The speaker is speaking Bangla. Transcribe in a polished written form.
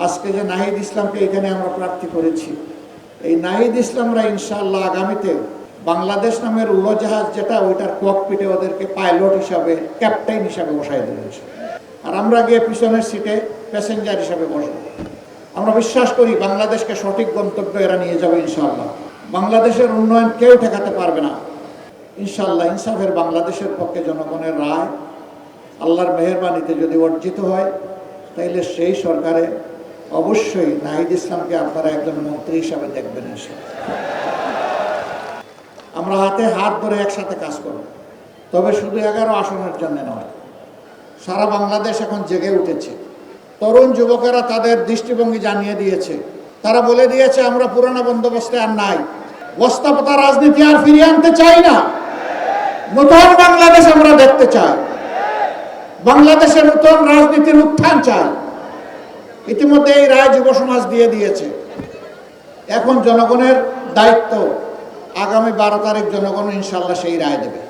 আজকে যে নাহিদ ইসলামকে এখানে আমরা প্রার্থী করেছি, এই নাহিদ ইসলামরা ইনশাআল্লাহ আগামীতে বাংলাদেশ নামের উড়োজাহাজ যেটা, ওইটার ককপিটে ওদেরকে পাইলট হিসাবে, ক্যাপ্টেন হিসাবে বসাই দিয়েছে, আর আমরা গিয়ে পিছনের সিটে প্যাসেঞ্জার হিসাবে বসব। আমরা বিশ্বাস করি বাংলাদেশকে সঠিক গন্তব্যে এরা নিয়ে যাবে ইনশাআল্লাহ। বাংলাদেশের উন্নয়ন কেউ ঠেকাতে পারবে না ইনশাআল্লাহ। ইনসাফের বাংলাদেশের পক্ষে জনগণের রায় আল্লাহর মেহেরবানিতে যদি অর্জিত হয়, তাইলে সেই সরকারে অবশ্যই নাহিদ ইসলামকে আপনারা একজন মন্ত্রী হিসাবে দেখবেন ইনশাআল্লাহ। আমরা হাতে হাত ধরে একসাথে কাজ করব, তবে শুধু 11 আসনের জন্য নয়। সারা বাংলাদেশ এখন জেগে উঠেছে। তরুণ যুবকেরা তাদের দৃষ্টিভঙ্গি জানিয়ে দিয়েছে। তারা বলে দিয়েছে আমরা পুরানো বন্দোবস্তে আর নাই, বস্তাপতা রাজনীতি আর ফিরিয়ে আনতে চাই না, নতুন বাংলাদেশ আমরা দেখতে চাই, বাংলাদেশের নতুন রাজনীতির উত্থান চাই। ইতিমধ্যে এই রায় যুব সমাজ দিয়ে দিয়েছে। এখন জনগণের দায়িত্ব, আগামী 12 তারিখ জনগণ ইনশাআল্লাহ সেই রায় দেবে।